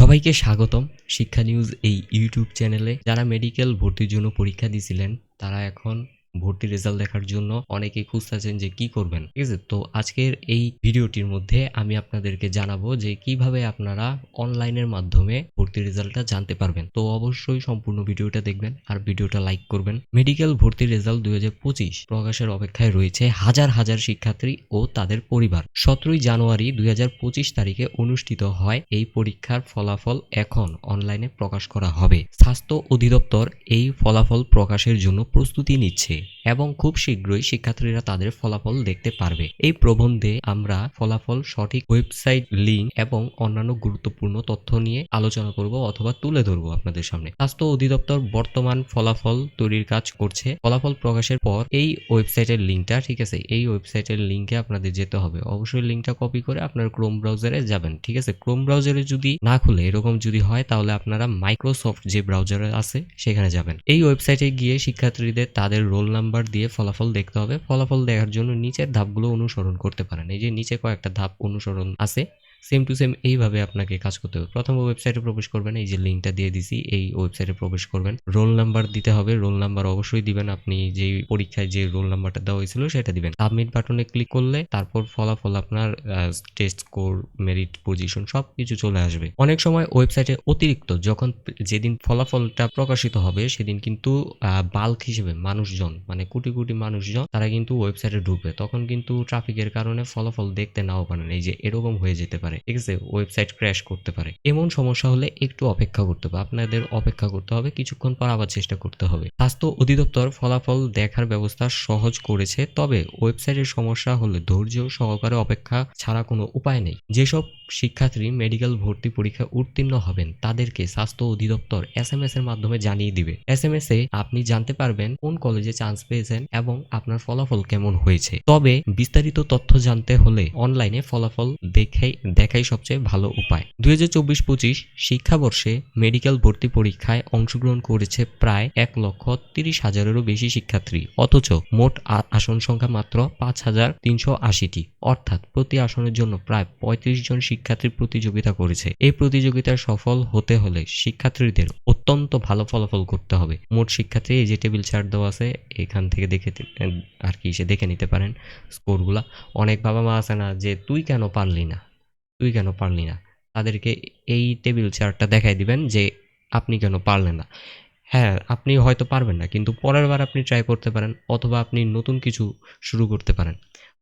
সবাইকে স্বাগতম শিক্ষা নিউজ এই ইউটিউব চ্যানেলে। যারা মেডিকেল ভর্তির জন্য পরীক্ষা দিয়েছিলেন তারা এখন ভর্তির রেজাল্ট দেখার জন্য অনেকেই খুঁজতেছেন যে কি করবেন, ঠিক আছে? তো আজকের এই ভিডিওটির মধ্যে আমি আপনাদেরকে জানাবো যে কিভাবে আপনারা অনলাইনের মাধ্যমে ভর্তির রেজাল্টটা জানতে পারবেন। তো অবশ্যই সম্পূর্ণ ভিডিওটা দেখবেন আর ভিডিওটা লাইক করবেন। মেডিকেল ভর্তির রেজাল্ট 2025 প্রকাশের অপেক্ষায় রয়েছে হাজার হাজার শিক্ষার্থী ও তাদের পরিবার। 17 জানুয়ারি 2025 তারিখে অনুষ্ঠিত হয় এই পরীক্ষার ফলাফল এখন অনলাইনে প্রকাশ করা হবে। স্বাস্থ্য অধিদপ্তর এই ফলাফল প্রকাশের জন্য প্রস্তুতি নিচ্ছে এবং খুব শীঘ্রই শিক্ষার্থীরা তাদের ফলাফল দেখতে পারবে। এই প্রবন্ধে আমরা ফলাফল, সঠিক ওয়েবসাইট লিঙ্ক এবং অন্যান্য গুরুত্বপূর্ণ তথ্য নিয়ে আলোচনা করব অথবা তুলে ধরবো আপনাদের সামনে। স্বাস্থ্য অধিদপ্তর বর্তমান ফলাফল তৈরির কাজ করছে। ফলাফল প্রকাশের পর এই ওয়েবসাইটের লিঙ্কটা, ঠিক আছে, এই ওয়েবসাইটের লিঙ্কে আপনাদের যেতে হবে। অবশ্যই লিঙ্কটা কপি করে আপনার ক্রোম ব্রাউজারে যাবেন, ঠিক আছে? ক্রোম ব্রাউজারে যদি না খুলে এরকম যদি হয় তাহলে আপনারা মাইক্রোসফট যে ব্রাউজারে আছে সেখানে যাবেন। এই ওয়েবসাইটে গিয়ে শিক্ষার্থীদের তাদের রোল নাম্বার দিয়ে ফলাফল দেখতে হবে। ফলাফল দেখার জন্য নিচের ধাপগুলো অনুসরণ করতে পারেন। এই যে নিচে কয়েকটা ধাপ অনুসরণ আছে, সেম টু সেম এইভাবে আপনাকে কাজ করতে হবে। প্রথমে ওয়েবসাইটে প্রবেশ করবেন, এই যে লিঙ্কটা দিয়ে দিছি এই ওয়েবসাইটে প্রবেশ করবেন। রোল নাম্বার দিতে হবে, রোল নাম্বার অবশ্যই দিবেন। আপনি যে পরীক্ষায় যে রোল নাম্বারটা দেওয়া হয়েছিল সেটা দিবেন। সাবমিট বাটনে ক্লিক করলে তারপর ফলাফল আপনার টেস্ট স্কোর, মেরিট পজিশন সবকিছু চলে আসবে। অনেক সময় ওয়েবসাইটে অতিরিক্ত যখন যেদিন ফলাফলটা প্রকাশিত হবে সেদিন কিন্তু বাল্ক হিসেবে মানুষজন, মানে কোটি কোটি মানুষজন তারা কিন্তু ওয়েবসাইটে ঢুকবে, তখন কিন্তু ট্রাফিকের কারণে ফলাফল দেখতে নাও পারেন। এই যে এরকম হয়ে যেতে পারে, ঠিক আছে? ওয়েবসাইট ক্র্যাশ করতে পারে। এমন সমস্যা হলে একটু অপেক্ষা করতে হবে, আপনাদের অপেক্ষা করতে হবে, কিছুক্ষণ পর আবার চেষ্টা করতে হবে। স্বাস্থ্য অধিদপ্তর ফলাফল দেখার ব্যবস্থা সহজ করেছে, তবে ওয়েবসাইটের সমস্যা হলে ধৈর্য সহকারে অপেক্ষা ছাড়া কোনো উপায় নেই। যেসব শিক্ষার্থী মেডিকেল ভর্তি পরীক্ষা উত্তীর্ণ হবেন তাদেরকে স্বাস্থ্য অধিদপ্তর SMS এর মাধ্যমে জানিয়ে দিবে। SMS এ আপনি জানতে পারবেন কোন কলেজে চান্স পেয়েছেন এবং আপনার ফলাফল কেমন হয়েছে। তবে বিস্তারিত তথ্য জানতে হলে অনলাইনে ফলাফল দেখাই সবচেয়ে ভালো উপায়। 2024-25 শিক্ষাবর্ষে মেডিকেল ভর্তি পরীক্ষায় অংশগ্রহণ করেছে প্রায় 1,30,000-এরও বেশি শিক্ষার্থী, অথচ মোট আসন সংখ্যা মাত্র 5,380টি, অর্থাৎ প্রতি আসনের জন্য প্রায় 35 জন শিক্ষার্থী প্রতিযোগিতা করেছে। এই প্রতিযোগিতায় সফল হতে হলে শিক্ষার্থীদের অত্যন্ত ভালো ফলাফল করতে হবে। মোট শিক্ষার্থী, এই যে টেবিল চার্ট দেওয়া আছে এখান থেকে দেখে আর কি সে দেখে নিতে পারেন স্কোরগুলা। অনেক বাবা মা আছে না যে তুই কেন পারলি না, তাদেরকে এই টেবিল চার্টটা দেখাই দিবেন যে আপনি কেন পারলেন না। হ্যাঁ, আপনি হয়তো পারবেন না, কিন্তু পরের বার আপনি ট্রাই করতে পারেন অথবা আপনি নতুন কিছু শুরু করতে পারেন।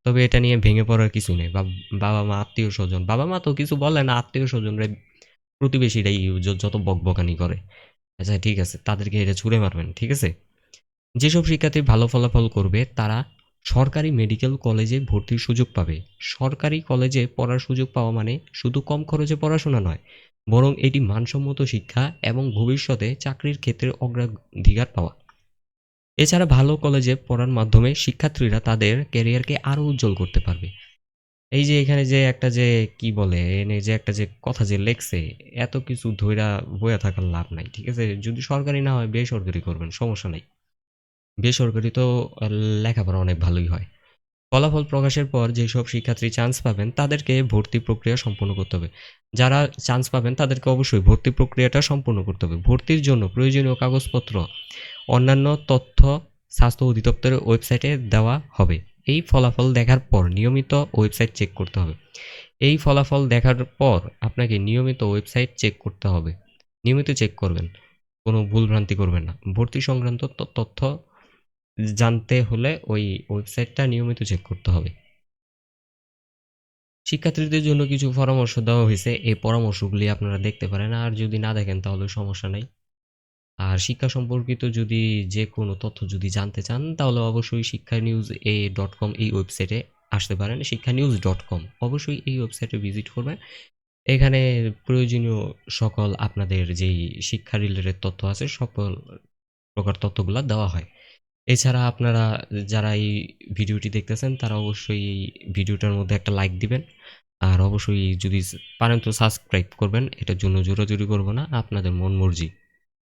তবে এটা নিয়ে ভেঙে পড়ার কিছু নেই। বাবা মা, আত্মীয় স্বজন, বাবা মা তো কিছু বলে না, আত্মীয় স্বজনরা, প্রতিবেশীরাই যত বকবকানি করে। আচ্ছা ঠিক আছে, তাদেরকে এটা ছুঁড়ে মারবেন, ঠিক আছে? যেসব শিক্ষার্থী ভালো ফলাফল করবে তারা সরকারি মেডিকেল কলেজে ভর্তির সুযোগ পাবে। সরকারি কলেজে পড়ার সুযোগ পাওয়া মানে শুধু কম খরচে পড়াশোনা নয়, বরং এটি মানসম্মত শিক্ষা এবং ভবিষ্যতে চাকরির ক্ষেত্রে অগ্রাধিকার পাওয়া। এছাড়া ভালো কলেজে পড়ার মাধ্যমে শিক্ষার্থীরা তাদের ক্যারিয়ারকে আরো উজ্জ্বল করতে পারবে। এই যে এখানে যে একটা যে কি বলে এনে যে একটা যে কথা যে লেখছে, এত কিছু ধইরা বইয়া থাকার লাভ নাই, ঠিক আছে? যদি সরকারি না হয় বেসরকারি করবেন, সমস্যা নাই। বেসরকারি তো লেখাপড়া অনেক ভালোই হয়। ফলাফল প্রকাশের পর যেসব শিক্ষার্থী চান্স পাবেন তাদেরকে ভর্তি প্রক্রিয়া সম্পূর্ণ করতে হবে। যারা চান্স পাবেন তাদেরকে অবশ্যই ভর্তি প্রক্রিয়াটা সম্পূর্ণ করতে হবে। ভর্তির জন্য প্রয়োজনীয় কাগজপত্র, অন্যান্য তথ্য স্বাস্থ্য অধিদপ্তরের ওয়েবসাইটে দেওয়া হবে। এই ফলাফল দেখার পর নিয়মিত ওয়েবসাইট চেক করতে হবে। এই ফলাফল দেখার পর আপনাকে নিয়মিত ওয়েবসাইট চেক করতে হবে। নিয়মিত চেক করবেন, কোনো ভুলভ্রান্তি করবেন না। ভর্তি সংক্রান্ত তথ্য জানতে হলে ওই ওয়েবসাইটটা নিয়মিত চেক করতে হবে। শিক্ষার্থীদের জন্য কিছু পরামর্শ দেওয়া হয়েছে, এই পরামর্শগুলি আপনারা দেখতে পারেন, আর যদি না দেখেন তাহলে সমস্যা নাই। আর শিক্ষা সম্পর্কিত যদি যে কোনো তথ্য যদি জানতে চান তাহলে অবশ্যই শিক্ষানিউজ.com এই ওয়েবসাইটে আসতে পারেন। শিক্ষানিউজ.com অবশ্যই এই ওয়েবসাইটে ভিজিট করবেন। এখানে প্রয়োজনীয় সকল আপনাদের যেই শিক্ষা রিলেটেড তথ্য আছে সকল প্রকার তথ্যগুলা দেওয়া হয়। এছাড়া আপনারা যারা এই ভিডিওটি দেখতেছেন তারা অবশ্যই এই ভিডিওটার মধ্যে একটা লাইক দিবেন। আর অবশ্যই যদি পারেন তো সাবস্ক্রাইব করবেন। এটার জন্য জোরাজুরি করব না, আপনাদের মন মর্জি।